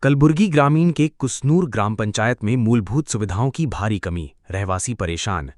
कलबुर्गी ग्रामीण के कुसनूर ग्राम पंचायत में मूलभूत सुविधाओं की भारी कमी, रहवासी परेशान।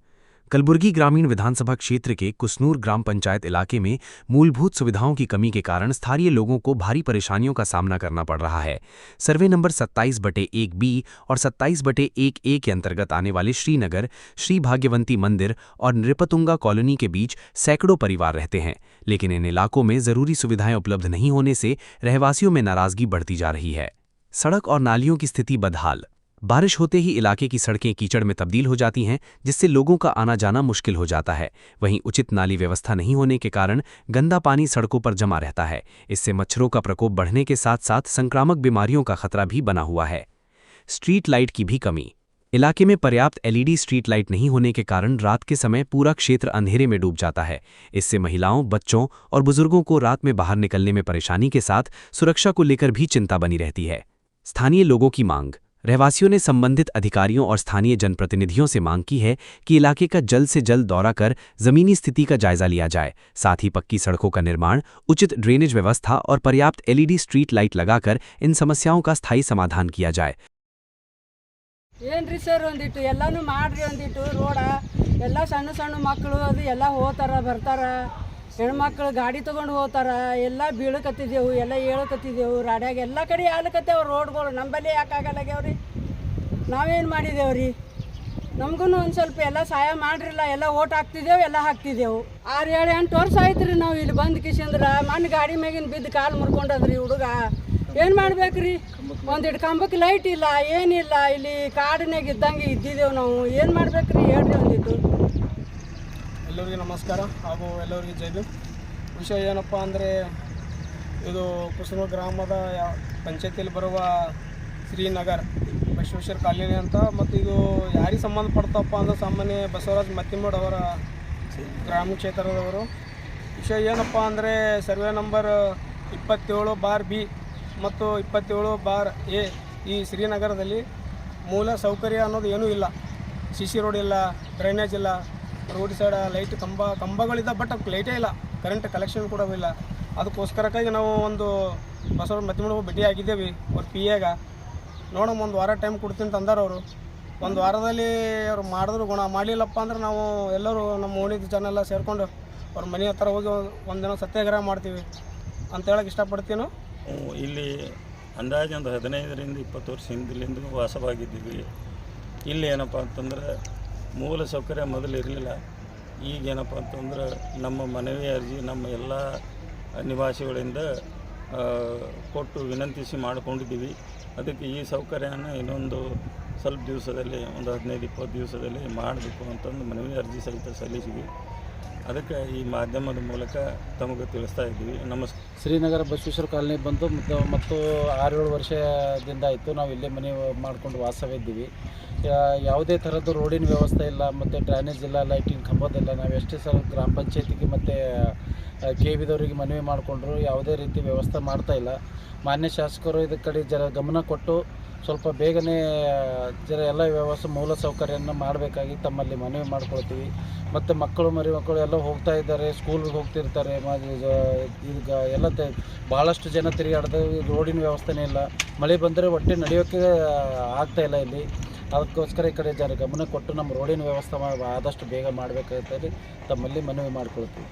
कलबुर्गी ग्रामीण विधानसभा क्षेत्र के कुसनूर ग्राम पंचायत इलाके में मूलभूत सुविधाओं की कमी के कारण स्थानीय लोगों को भारी परेशानियों का सामना करना पड़ रहा है। सर्वे नंबर 27/1B और 27/1A के अंतर्गत आने वाले श्रीनगर, श्री भाग्यवंती मंदिर और नृपतुंगा कॉलोनी के बीच सैकड़ों परिवार रहते हैं, लेकिन इन इलाकों में जरूरी सुविधाएं उपलब्ध नहीं होने से रहवासियों में नाराजगी बढ़ती जा रही है। सड़क और नालियों की स्थिति बदहाल। बारिश होते ही इलाके की सड़कें कीचड़ में तब्दील हो जाती हैं, जिससे लोगों का आना जाना मुश्किल हो जाता है। वहीं उचित नाली व्यवस्था नहीं होने के कारण गंदा पानी सड़कों पर जमा रहता है। इससे मच्छरों का प्रकोप बढ़ने के साथ साथ संक्रामक बीमारियों का खतरा भी बना हुआ है। स्ट्रीट लाइट की भी कमी। इलाके में पर्याप्त LED स्ट्रीट लाइट नहीं होने के कारण रात के समय पूरा क्षेत्र अंधेरे में डूब जाता है। इससे महिलाओं, बच्चों और बुजुर्गों को रात में बाहर निकलने में परेशानी के साथ सुरक्षा को लेकर भी चिंता बनी रहती है। स्थानीय लोगों की मांग। रहवासियों ने संबंधित अधिकारियों और स्थानीय जनप्रतिनिधियों से मांग की है कि इलाके का जल्द से जल्द दौरा कर जमीनी स्थिति का जायजा लिया जाए। साथ ही पक्की सड़कों का निर्माण, उचित ड्रेनेज व्यवस्था और पर्याप्त LED स्ट्रीट लाइट लगाकर इन समस्याओं का स्थायी समाधान किया जाए। ಏನ್ರಿ ಸರ್ ಒಂದಿಟ್ಟು ಎಲ್ಲಾನು ಮಾಡ್ರಿ ಒಂದಿಟ್ಟು ರೋಡ ಎಲ್ಲ ಸಣ್ಣ ಸಣ್ಣ ಮಕ್ಕಳು ಅದು ಎಲ್ಲ ಹೋಗ್ತಾರ ಬರ್ತಾರ ಹೆಣ್ಮಕ್ಳು ಗಾಡಿ ತೊಗೊಂಡು ಹೋಗ್ತಾರ ಎಲ್ಲ ಬೀಳಕತ್ತಿದ್ದೆವು ಎಲ್ಲ ಏಳಕತ್ತಿದ್ದೆವು ರಾಡ್ಯಾಗ ಎಲ್ಲ ಕಡೆ ಆಲಕತ್ತೇವು ರೋಡ್ಗಳು ನಂಬಲ್ಲಿ ಯಾಕೆ ಆಗಲ್ಲಾಗ್ಯಾವ್ರಿ ನಾವೇನು ಮಾಡಿದೇವ್ರಿ ನಮಗೂ ಒಂದು ಸ್ವಲ್ಪ ಎಲ್ಲ ಸಹಾಯ ಮಾಡ್ರಿಲ್ಲ ಎಲ್ಲ ಓಟ್ ಹಾಕ್ತಿದ್ದೆವು ಎಲ್ಲ ಹಾಕ್ತಿದ್ದೆವು 6-7-8 ವರ್ಷ ಆಯ್ತು ರೀ ನಾವು ಇಲ್ಲಿ ಬಂದು ಕಿಶಂದ್ರ ಮಣ್ಣು ಗಾಡಿ ಮ್ಯಾಗಿನ ಬಿದ್ದು ಕಾಲು ಮುರ್ಕೊಂಡದ್ರಿ ಹುಡುಗ ಏನು ಮಾಡ್ಬೇಕ್ರಿ ಒಂದಿಟ್ಟು ಕಂಬಕ್ಕೆ ಲೈಟ್ ಇಲ್ಲ ಏನಿಲ್ಲ ಇಲ್ಲಿ ಕಾಡಿನಾಗ ಇದ್ದಂಗೆ ಇದ್ದಿದ್ದೆವು ನಾವು ಏನು ಮಾಡ್ಬೇಕ್ರಿ ಹೇಳ್ರಿ ಒಂದಿಟ್ಟು ಎಲ್ಲರಿಗೂ ನಮಸ್ಕಾರ ಹಾಗೂ ಎಲ್ಲರಿಗೂ ಜೈ ಭೀಮ್. ವಿಷಯ ಏನಪ್ಪ ಅಂದರೆ ಇದು ಕುಸನೂರು ಗ್ರಾಮದ ಪಂಚಾಯತಿಯಲ್ಲಿ ಬರುವ ಶ್ರೀನಗರ್ ಬಸವೇಶ್ವರ ಕಾಲೋನಿ ಅಂತ. ಮತ್ತು ಇದು ಯಾರಿಗೆ ಸಂಬಂಧಪಡ್ತಪ್ಪ ಅಂದರೆ ಸಾಮಾನ್ಯ ಬಸವರಾಜ್ ಮತ್ತಿಮೂಡ್ ಅವರ ಗ್ರಾಮ ಕ್ಷೇತ್ರದವರು. ವಿಷಯ ಏನಪ್ಪ ಅಂದರೆ ಸರ್ವೆ ನಂಬರ್ 27/B ಮತ್ತು 27/A ಈ ಶ್ರೀನಗರದಲ್ಲಿ ಮೂಲ ಸೌಕರ್ಯ ಅನ್ನೋದು ಏನೂ ಇಲ್ಲ. CC ರೋಡ್ ಇಲ್ಲ, ಡ್ರೈನೇಜ್ ಇಲ್ಲ, ರೋಡ್ ಸೈಡ್ ಲೈಟ್ ಕಂಬಗಳಿದ್ದ ಬಟ್ ಲೈಟೇ ಇಲ್ಲ, ಕರೆಂಟ್ ಕಲೆಕ್ಷನ್ ಕೂಡ ಇಲ್ಲ. ಅದಕ್ಕೋಸ್ಕರಕ್ಕಾಗಿ ನಾವು ಒಂದು ಬಸವರಾಜ್ ಮತ್ತಿಮೂಡ್ ಭೇಟಿ ಆಗಿದ್ದೇವೆ ಅವ್ರ PAಗ. ನೋಡಮ್ಮ ಒಂದು ವಾರ ಟೈಮ್ ಕೊಡ್ತೀನಿ ಅಂತ ಅಂದಾರ ಅವರು. ಒಂದು ವಾರದಲ್ಲಿ ಅವ್ರು ಮಾಡಿದ್ರು ಗುಣ, ಮಾಡಲಿಲ್ಲಪ್ಪ ಅಂದ್ರೆ ನಾವು ಎಲ್ಲರೂ ನಮ್ಮ ಓಣಿದ ಜನ ಎಲ್ಲ ಸೇರಿಕೊಂಡು ಅವ್ರ ಮನೆ ಹತ್ರ ಹೋಗಿ ಒಂದಿನ ಸತ್ಯಾಗ್ರಹ ಮಾಡ್ತೀವಿ ಅಂತ ಹೇಳಕ್ಕೆ ಇಷ್ಟಪಡ್ತೀವಿ. ನಾವು ಇಲ್ಲಿ ಅಂದಾಜು ಒಂದು 15ರಿಂದ 20 ವರ್ಷ ಹಿಂದಿಲಿಂದ ವಾಸವಾಗಿದ್ದೀವಿ. ಇಲ್ಲಿ ಏನಪ್ಪ ಅಂತಂದ್ರೆ ಮೂಲ ಸೌಕರ್ಯ ಮೊದಲು ಇರಲಿಲ್ಲ. ಈಗೇನಪ್ಪ ಅಂತಂದ್ರೆ ನಮ್ಮ ಮನವಿ ಅರ್ಜಿ ನಮ್ಮ ಎಲ್ಲ ನಿವಾಸಿಗಳಿಂದ ಕೊಟ್ಟು ವಿನಂತಿಸಿ ಮಾಡಿಕೊಂಡಿದ್ದೀವಿ. ಅದಕ್ಕೆ ಈ ಸೌಕರ್ಯನ ಇನ್ನೊಂದು ಸ್ವಲ್ಪ ದಿವಸದಲ್ಲಿ ಒಂದು 15-20 ದಿವಸದಲ್ಲಿ ಮಾಡಬೇಕು ಅಂತಂದು ಮನವಿ ಅರ್ಜಿ ಸಹಿತ ಸಲ್ಲಿಸಿದ್ವಿ. ಅದಕ್ಕೆ ಈ ಮಾಧ್ಯಮದ ಮೂಲಕ ತಮಗೆ ತಿಳಿಸ್ತಾ ಇದ್ದೀವಿ. ಶ್ರೀನಗರ ಬಸವೇಶ್ವರ ಕಾಲನಿ ಬಂದು ಮತ್ತು 6-7 ವರ್ಷದಿಂದ ಆಯಿತು ನಾವು ಇಲ್ಲೇ ಮನೆ ಮಾಡಿಕೊಂಡು ವಾಸವಿದ್ದೀವಿ. ಯಾವುದೇ ಥರದ್ದು ರೋಡಿನ ವ್ಯವಸ್ಥೆ ಇಲ್ಲ, ಮತ್ತು ಡ್ರೈನೇಜ್ ಇಲ್ಲ, ಲೈಟಿಂಗ್ ಕಂಬದಿಲ್ಲ. ನಾವು ಎಷ್ಟೇ ಸಲ ಗ್ರಾಮ ಪಂಚಾಯತಿಗೆ ಮತ್ತು KBದವರಿಗೆ ಮನವಿ ಮಾಡಿಕೊಂಡ್ರು ಯಾವುದೇ ರೀತಿ ವ್ಯವಸ್ಥೆ ಮಾಡ್ತಾಯಿಲ್ಲ. ಮಾನ್ಯ ಶಾಸಕರು ಇದಕ್ಕೆ ಕಡೆ ಗಮನ ಕೊಟ್ಟು ಸ್ವಲ್ಪ ಬೇಗನೆ ಎಲ್ಲ ವ್ಯವಸ್ಥೆ ಮೂಲ ಸೌಕರ್ಯನ ಮಾಡಬೇಕಾಗಿ ತಮ್ಮಲ್ಲಿ ಮನವಿ ಮಾಡ್ಕೊಳ್ತೀವಿ. ಮತ್ತು ಮಕ್ಕಳು ಎಲ್ಲ ಹೋಗ್ತಾ ಇದ್ದಾರೆ, ಸ್ಕೂಲ್ಗೆ ಹೋಗ್ತಿರ್ತಾರೆ. ಈಗ ಎಲ್ಲ ಭಾಳಷ್ಟು ಜನ ತಿರುಗಾಡ್ದು ರೋಡಿನ ವ್ಯವಸ್ಥೆನೇ ಇಲ್ಲ. ಮಳೆ ಬಂದರೆ ಒಟ್ಟೆ ನಡೆಯೋಕ್ಕೆ ಆಗ್ತಾಯಿಲ್ಲ ಇಲ್ಲಿ. ಅದಕ್ಕೋಸ್ಕರ ಈ ಕಡೆ ಗಮನ ಕೊಟ್ಟು ನಮ್ಮ ರೋಡಿನ ವ್ಯವಸ್ಥೆ ಆದಷ್ಟು ಬೇಗ ಮಾಡಬೇಕಾಗ್ತದೆ ತಮ್ಮಲ್ಲಿ ಮನವಿ ಮಾಡ್ಕೊಳ್ತೀವಿ.